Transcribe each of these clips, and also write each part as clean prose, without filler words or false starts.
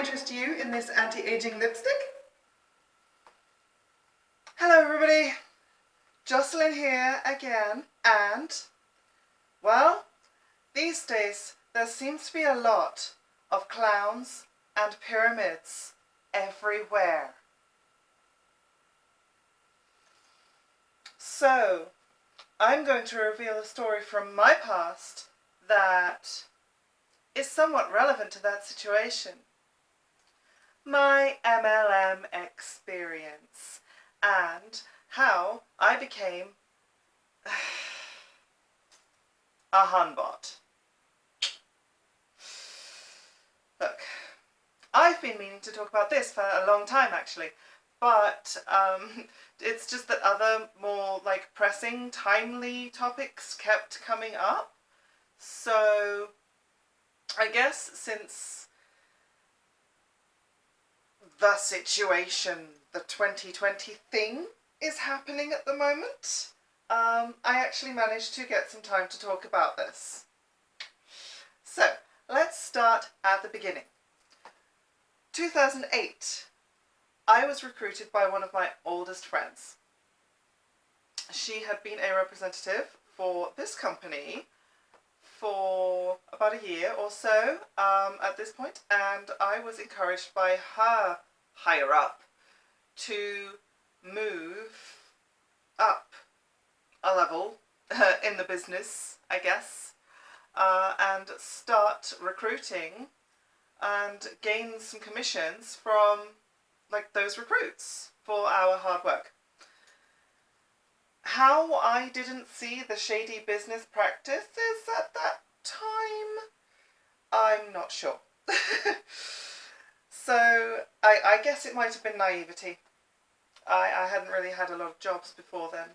interest you in this anti-aging lipstick? Hello everybody, Jocelyn here again, and, well, these days there seems to be a lot of clowns and pyramids everywhere. So, I'm going to reveal a story from my past that is somewhat relevant to that situation. My MLM experience and how I became a hunbot. Look, I've been meaning to talk about this for a long time actually, but it's just that other more pressing, timely topics kept coming up. So I guess since the situation, the 2020 thing is happening at the moment, I actually managed to get some time to talk about this. So let's start at the beginning. 2008, I was recruited by one of my oldest friends. She had been a representative for this company for about a year or so at this point, and I was encouraged by her higher up to move up a level in the business, I guess, and start recruiting and gain some commissions from those recruits for our hard work. How I didn't see the shady business practices at that time, I'm not sure. So I guess it might have been naivety. I hadn't really had a lot of jobs before then.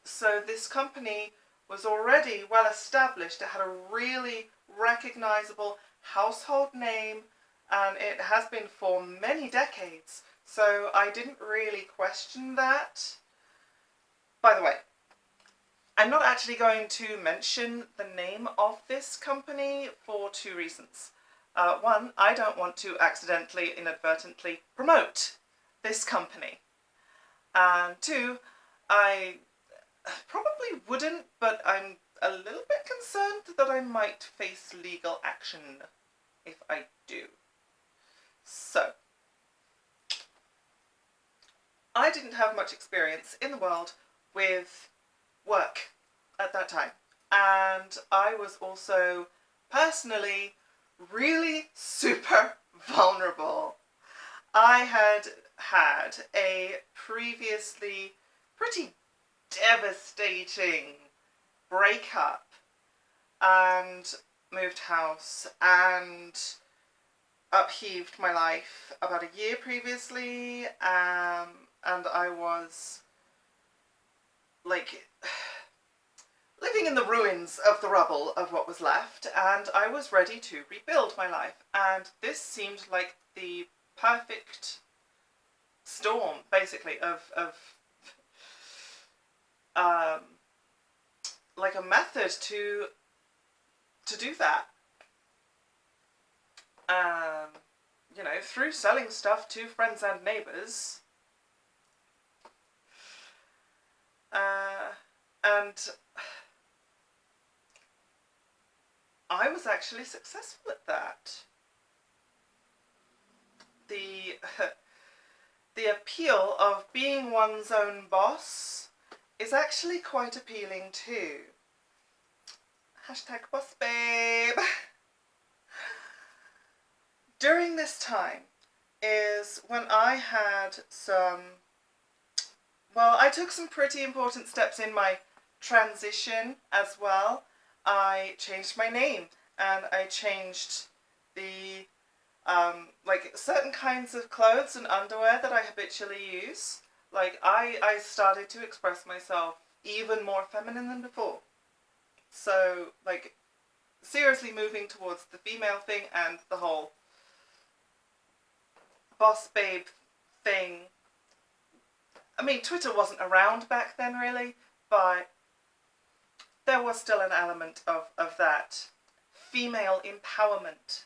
So this company was already well established. It had a really recognizable household name, and it has been for many decades. So I didn't really question that. By the way, I'm not actually going to mention the name of this company for two reasons. One, I don't want to accidentally, inadvertently promote this company. And two, I probably wouldn't, but I'm a little bit concerned that I might face legal action if I do. So, I didn't have much experience in the world with work at that time, and I was also personally really super vulnerable. I had had a previously pretty devastating breakup and moved house and upheaved my life about a year previously, and I was living in the ruins of the rubble of what was left, and I was ready to rebuild my life, and this seemed like the perfect storm basically of a method to do that. You know, through selling stuff to friends and neighbours. And I was actually successful at that. The appeal of being one's own boss is actually quite appealing too. Hashtag boss babe. During this time is when I had I took some pretty important steps in my transition as well. I changed my name, and I changed the certain kinds of clothes and underwear that I habitually use. I started to express myself even more feminine than before. So seriously moving towards the female thing and the whole boss babe thing. I mean, Twitter wasn't around back then really, but there was still an element of that female empowerment.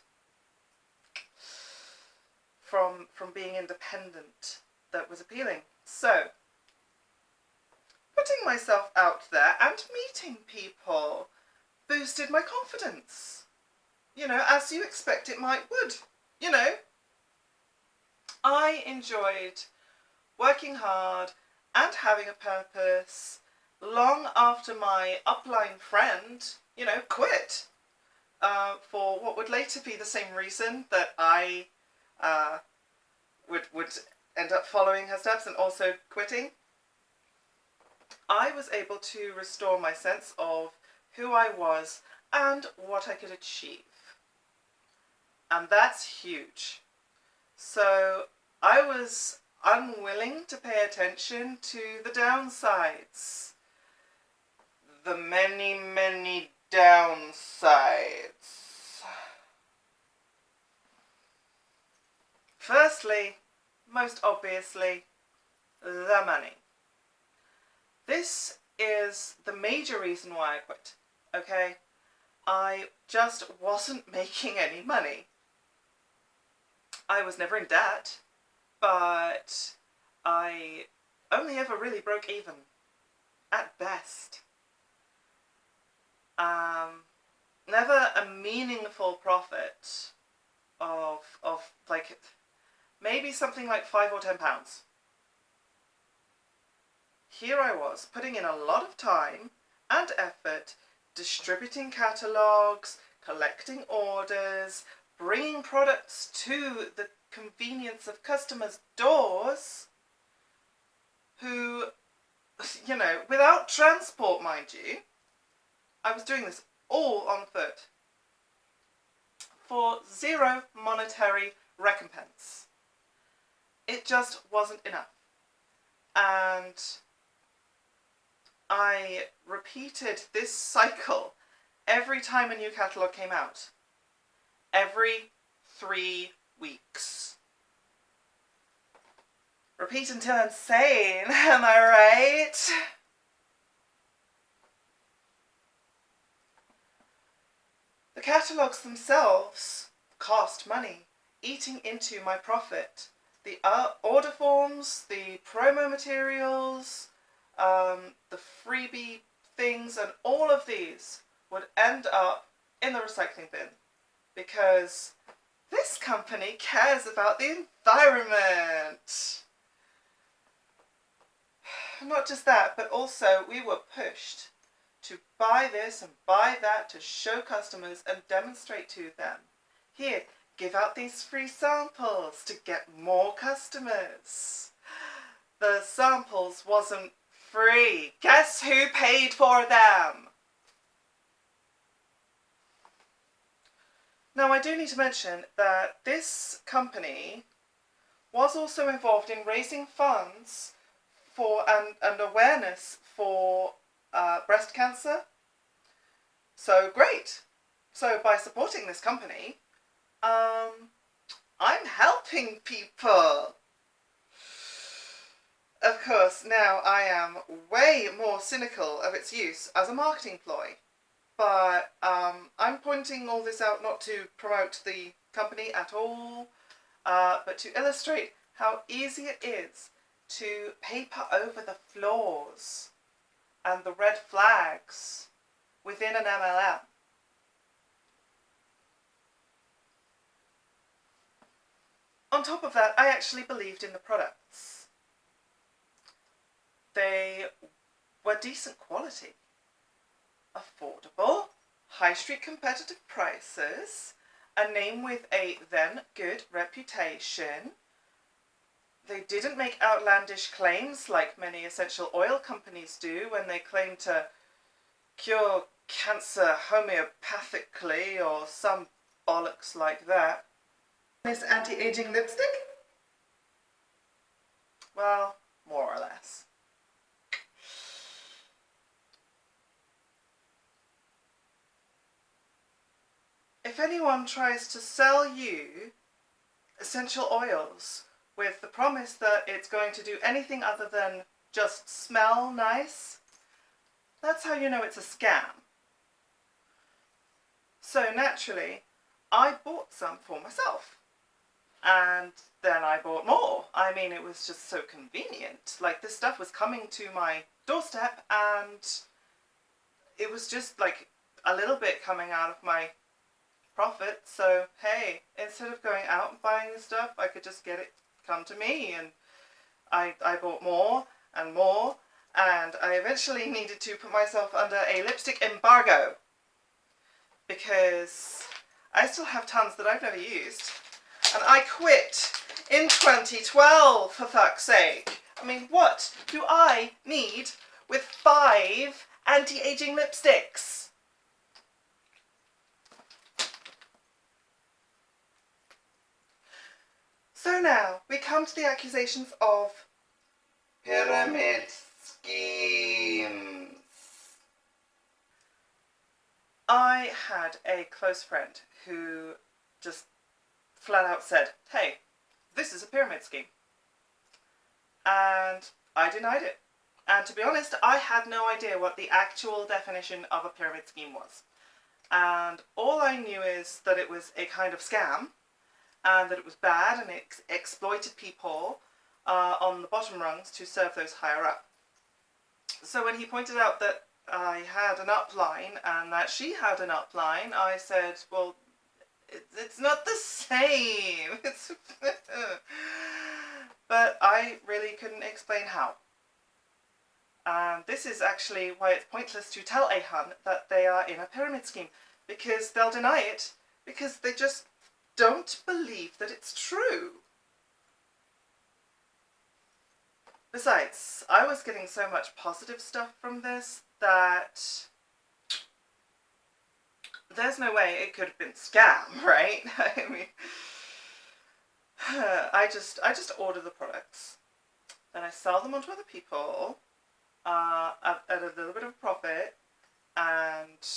from being independent that was appealing. So, putting myself out there and meeting people boosted my confidence. You know, as you expect it would. You know, I enjoyed working hard and having a purpose long after my upline friend, you know, quit for what would later be the same reason that I would end up following her steps and also quitting. I was able to restore my sense of who I was and what I could achieve. And that's huge. So I was unwilling to pay attention to the downsides. The many, many downsides. Firstly, most obviously, the money. This is the major reason why I quit, okay? I just wasn't making any money. I was never in debt, but I only ever really broke even, at best. Never a meaningful profit of like maybe something like £5 or £10. Here I was putting in a lot of time and effort, distributing catalogues, collecting orders, bringing products to the convenience of customers' doors who, you know, without transport, mind you, I was doing this all on foot for zero monetary recompense. It just wasn't enough. And I repeated this cycle every time a new catalogue came out. Every 3 weeks. Repeat until insane, am I right? The catalogues themselves cost money, eating into my profit. The order forms, the promo materials, the freebie things, and all of these would end up in the recycling bin because this company cares about the environment. Not just that, but also we were pushed to buy this and buy that to show customers and demonstrate to them. Here, give out these free samples to get more customers. The samples wasn't free. Guess who paid for them? Now, I do need to mention that this company was also involved in raising funds for and awareness for breast cancer. So great. So by supporting this company, I'm helping people. Of course, now I am way more cynical of its use as a marketing ploy. But I'm pointing all this out not to promote the company at all, but to illustrate how easy it is to paper over the flaws and the red flags within an MLM. On top of that, I actually believed in the products. They were decent quality, affordable, high street competitive prices, a name with a then good reputation. They didn't make outlandish claims like many essential oil companies do when they claim to cure cancer homeopathically or some bollocks like that. This anti-aging lipstick? Well, more or less. If anyone tries to sell you essential oils with the promise that it's going to do anything other than just smell nice, that's how you know it's a scam. So naturally, I bought some for myself. And then I bought more. I mean, it was just so convenient. Like, this stuff was coming to my doorstep, and it was just like a little bit coming out of my profit. So hey, instead of going out and buying the stuff, I could just get it come to me. And I bought more and more, and I eventually needed to put myself under a lipstick embargo because I still have tons that I've never used. And I quit in 2012, for fuck's sake. I mean, what do I need with 5 anti-aging lipsticks? So now we come to the accusations of pyramid schemes. I had a close friend who just flat out said, hey, this is a pyramid scheme. And I denied it. And to be honest, I had no idea what the actual definition of a pyramid scheme was. And all I knew is that it was a kind of scam, and that it was bad, and it exploited people on the bottom rungs to serve those higher up. So when he pointed out that I had an upline and that she had an upline, I said, well, it's not the same. But I really couldn't explain how. And this is actually why it's pointless to tell a Hun that they are in a pyramid scheme, because they'll deny it because they just don't believe that it's true. Besides, I was getting so much positive stuff from this that there's no way it could have been scam, right? I mean, I just order the products, then I sell them on to other people at a little bit of a profit, and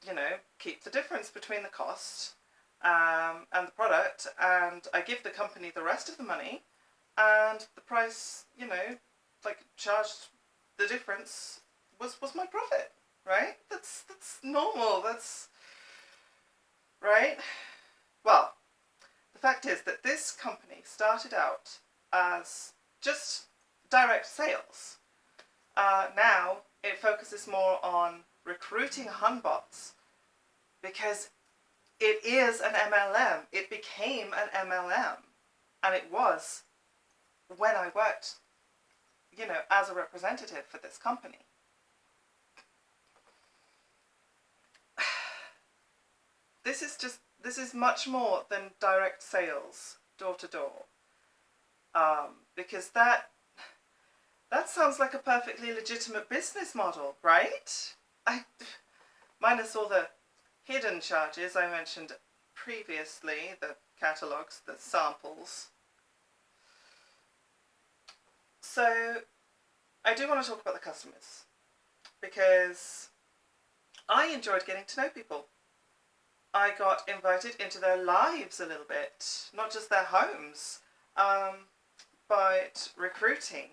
you know, keep the difference between the cost and the product, and I give the company the rest of the money, and the price, you know, like charged the difference was my profit, right? That's normal. That's right. Well, the fact is that this company started out as just direct sales. Now it focuses more on recruiting hunbots because it is an MLM. It became an MLM, and it was when I worked, you know, as a representative for this company. This is much more than direct sales, door to door, because that sounds like a perfectly legitimate business model, right? Minus all the hidden charges I mentioned previously, the catalogs, the samples. So I do want to talk about the customers, because I enjoyed getting to know people. I got invited into their lives a little bit, not just their homes, but recruiting,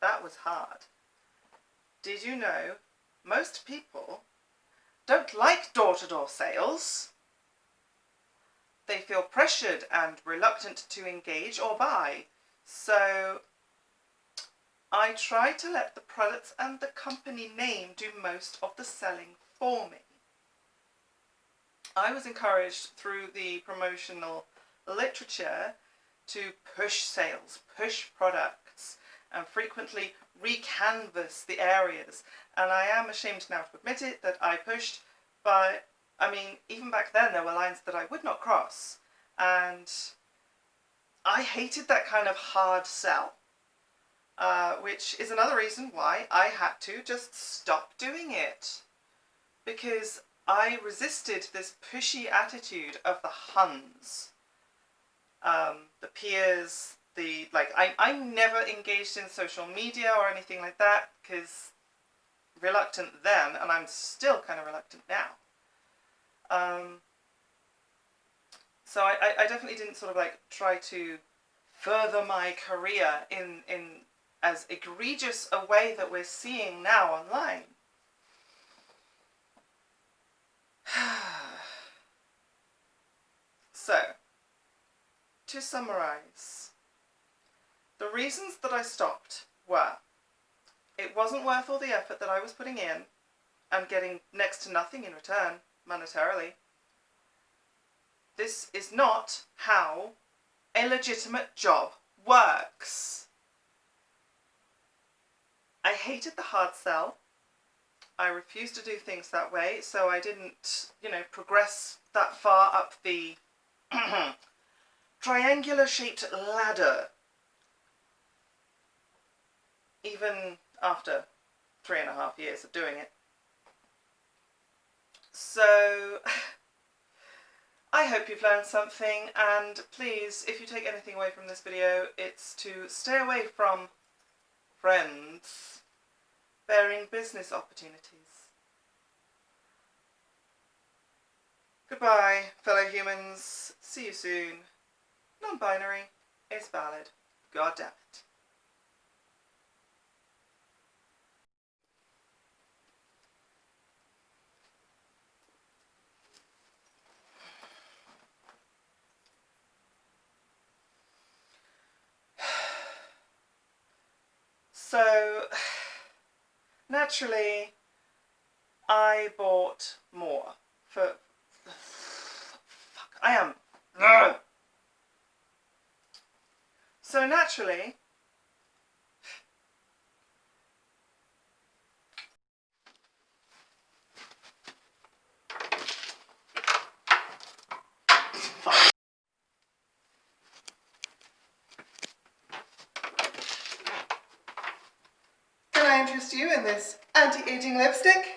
that was hard. Did you know most people don't like door-to-door sales? They feel pressured and reluctant to engage or buy. So I try to let the products and the company name do most of the selling for me. I was encouraged through the promotional literature to push sales, push products, and frequently recanvass the areas. And I am ashamed now to admit it that I pushed, but I mean, even back then there were lines that I would not cross. And I hated that kind of hard sell, which is another reason why I had to just stop doing it. Because I resisted this pushy attitude of the Huns, the peers, I never engaged in social media or anything like that, because reluctant then, and I'm still kind of reluctant now. So I definitely didn't sort of like try to further my career in as egregious a way that we're seeing now online. So, to summarize, the reasons that I stopped were, it wasn't worth all the effort that I was putting in and getting next to nothing in return, monetarily. This is not how a legitimate job works. I hated the hard sell. I refused to do things that way, so I didn't, progress that far up the triangular-shaped ladder, even after 3.5 years of doing it. So, I hope you've learned something, and please, if you take anything away from this video, it's to stay away from friends bearing business opportunities. Goodbye, fellow humans. See you soon. Non-binary is valid. God damn it. So, naturally, I bought more for... Fuck, I am... No! So naturally... Fuck. Can I interest you in this anti-aging lipstick?